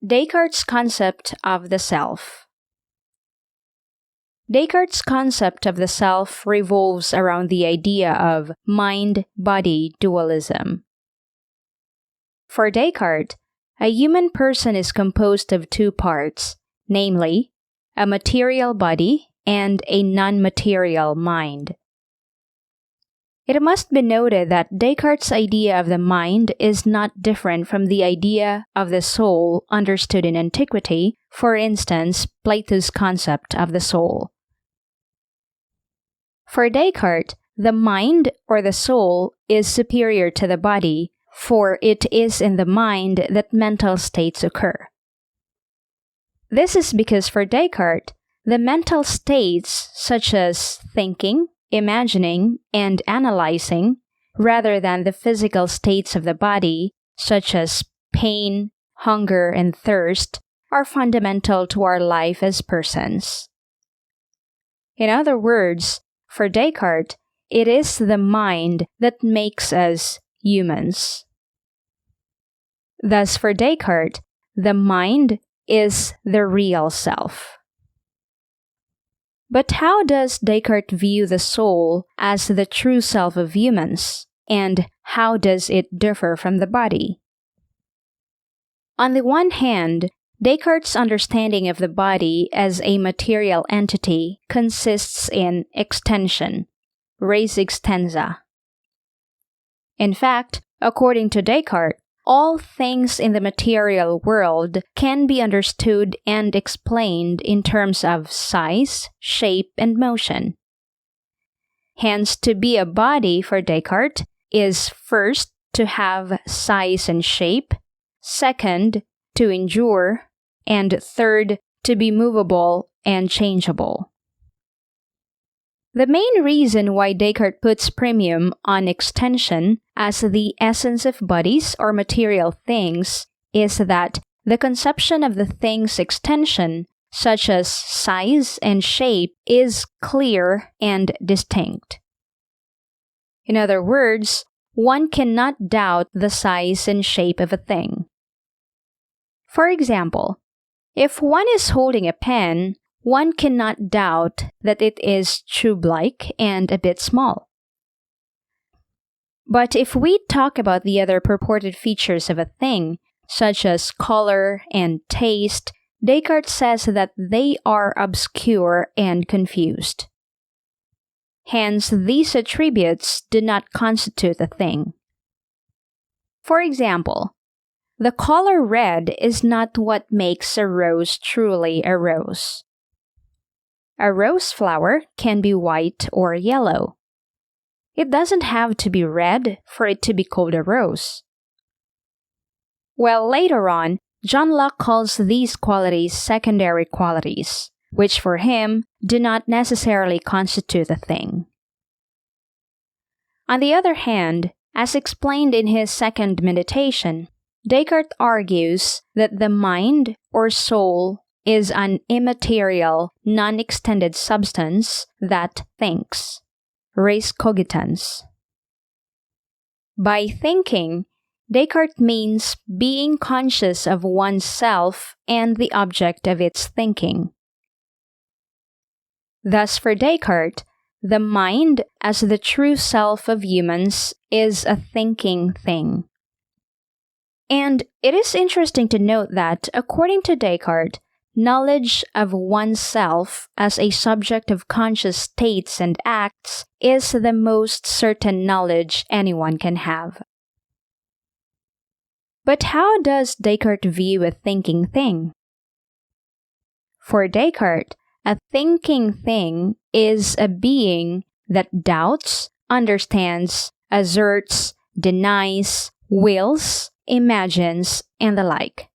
Descartes' concept of the self. Descartes' concept of the self revolves around the idea of mind-body dualism. For Descartes, a human person is composed of two parts, namely, a material body and a non-material mind. It must be noted that Descartes' idea of the mind is not different from the idea of the soul understood in antiquity, for instance, Plato's concept of the soul. For Descartes, the mind or the soul is superior to the body, for it is in the mind that mental states occur. This is because for Descartes, the mental states such as thinking, imagining, and analyzing, rather than the physical states of the body, such as pain, hunger, and thirst, are fundamental to our life as persons. In other words, for Descartes, it is the mind that makes us humans. Thus, for Descartes, the mind is the real self. But how does Descartes view the soul as the true self of humans, and how does it differ from the body? On the one hand, Descartes' understanding of the body as a material entity consists in extension, res extensa. In fact, according to Descartes, all things in the material world can be understood and explained in terms of size, shape, and motion. Hence, to be a body for Descartes is first to have size and shape, second, to endure, and third, to be movable and changeable. The main reason why Descartes puts premium on extension as the essence of bodies or material things is that the conception of the thing's extension, such as size and shape, is clear and distinct. In other words, one cannot doubt the size and shape of a thing. For example, if one is holding a pen, one cannot doubt that it is tube-like and a bit small. But if we talk about the other purported features of a thing, such as color and taste, Descartes says that they are obscure and confused. Hence, these attributes do not constitute a thing. For example, the color red is not what makes a rose truly a rose. A rose flower can be white or yellow. It doesn't have to be red for it to be called a rose. Well, later on, John Locke calls these qualities secondary qualities, which for him do not necessarily constitute a thing. On the other hand, as explained in his second meditation, Descartes argues that the mind or soul is an immaterial, non-extended substance that thinks, res cogitans. By thinking, Descartes means being conscious of oneself and the object of its thinking. Thus, for Descartes, the mind as the true self of humans is a thinking thing. And it is interesting to note that, according to Descartes, knowledge of oneself as a subject of conscious states and acts is the most certain knowledge anyone can have. But how does Descartes view a thinking thing? For Descartes, a thinking thing is a being that doubts, understands, asserts, denies, wills, imagines, and the like.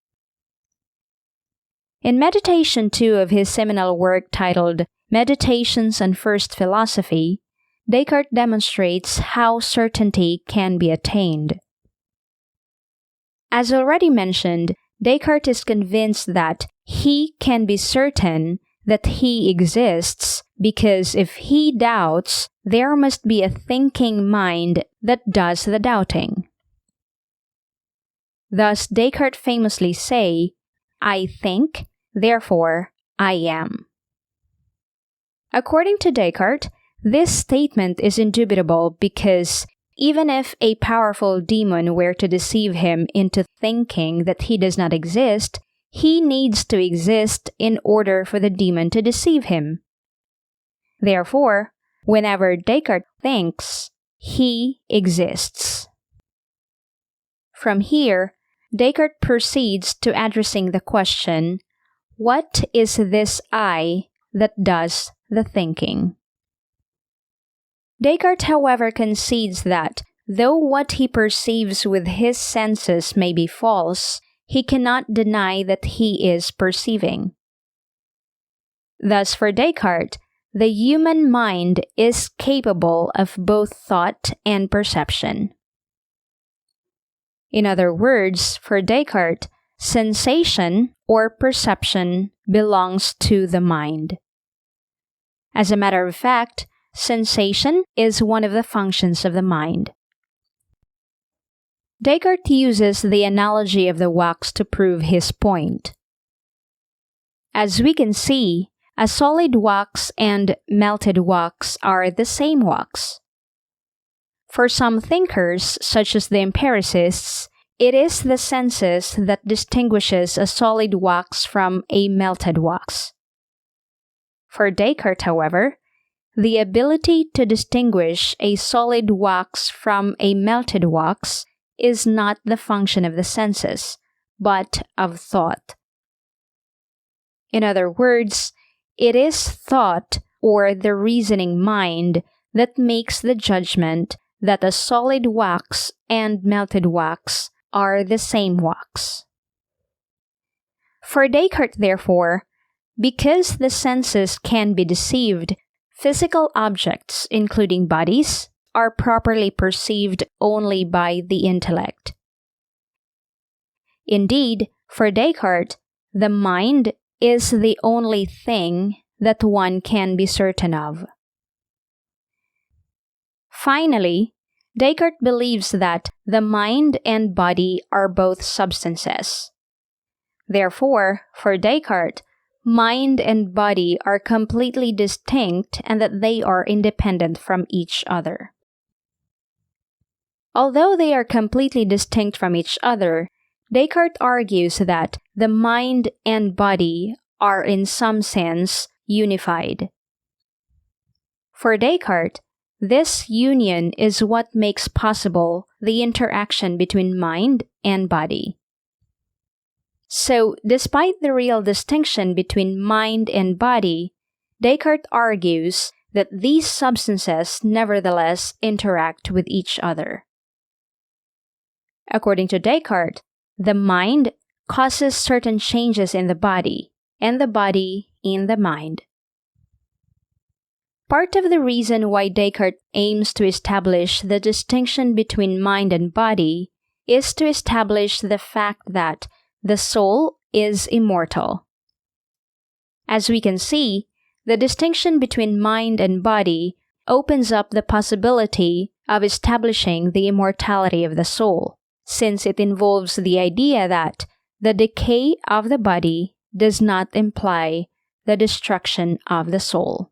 In Meditation 2 of his seminal work titled Meditations on First Philosophy, Descartes demonstrates how certainty can be attained. As already mentioned, Descartes is convinced that he can be certain that he exists because if he doubts, there must be a thinking mind that does the doubting. Thus, Descartes famously say, I think, therefore I am. According to Descartes, this statement is indubitable because even if a powerful demon were to deceive him into thinking that he does not exist, he needs to exist in order for the demon to deceive him. Therefore, whenever Descartes thinks, he exists. From here, Descartes proceeds to addressing the question, what is this I that does the thinking? Descartes, however, concedes that, though what he perceives with his senses may be false, he cannot deny that he is perceiving. Thus, for Descartes, the human mind is capable of both thought and perception. In other words, for Descartes, sensation or perception belongs to the mind. As a matter of fact, sensation is one of the functions of the mind. Descartes uses the analogy of the wax to prove his point. As we can see, a solid wax and melted wax are the same wax. For some thinkers, such as the empiricists, it is the senses that distinguishes a solid wax from a melted wax. For Descartes, however, the ability to distinguish a solid wax from a melted wax is not the function of the senses, but of thought. In other words, it is thought or the reasoning mind that makes the judgment that a solid wax and melted wax are the same wax. For Descartes, therefore, because the senses can be deceived, physical objects, including bodies, are properly perceived only by the intellect. Indeed, for Descartes, the mind is the only thing that one can be certain of. Finally, Descartes believes that the mind and body are both substances. Therefore, for Descartes, mind and body are completely distinct and that they are independent from each other. Although they are completely distinct from each other, Descartes argues that the mind and body are in some sense unified. For Descartes, this union is what makes possible the interaction between mind and body. So, despite the real distinction between mind and body, Descartes argues that these substances nevertheless interact with each other. According to Descartes, the mind causes certain changes in the body, and the body in the mind. Part of the reason why Descartes aims to establish the distinction between mind and body is to establish the fact that the soul is immortal. As we can see, the distinction between mind and body opens up the possibility of establishing the immortality of the soul, since it involves the idea that the decay of the body does not imply the destruction of the soul.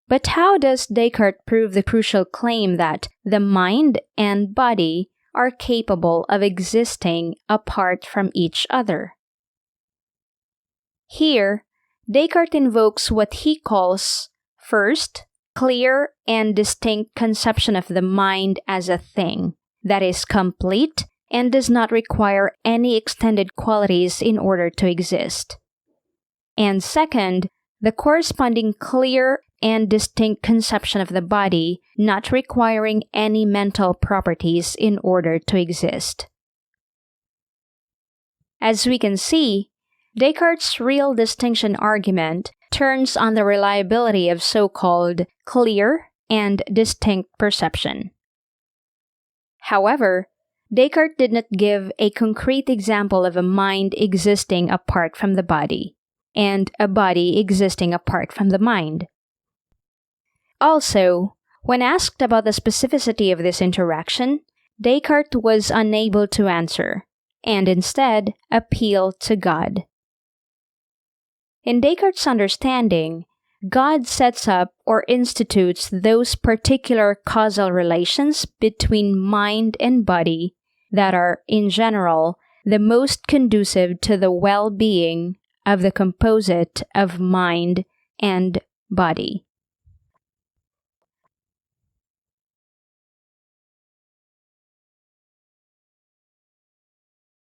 But how does Descartes prove the crucial claim that the mind and body are capable of existing apart from each other? Here, Descartes invokes what he calls, first, clear and distinct conception of the mind as a thing that is complete and does not require any extended qualities in order to exist. And second, the corresponding clear and distinct conception of the body not requiring any mental properties in order to exist. As we can see, Descartes' real distinction argument turns on the reliability of so-called clear and distinct perception. However, Descartes did not give a concrete example of a mind existing apart from the body, and a body existing apart from the mind. Also, when asked about the specificity of this interaction, Descartes was unable to answer, and instead appeal to God. In Descartes' understanding, God sets up or institutes those particular causal relations between mind and body that are, in general, the most conducive to the well-being of the composite of mind and body.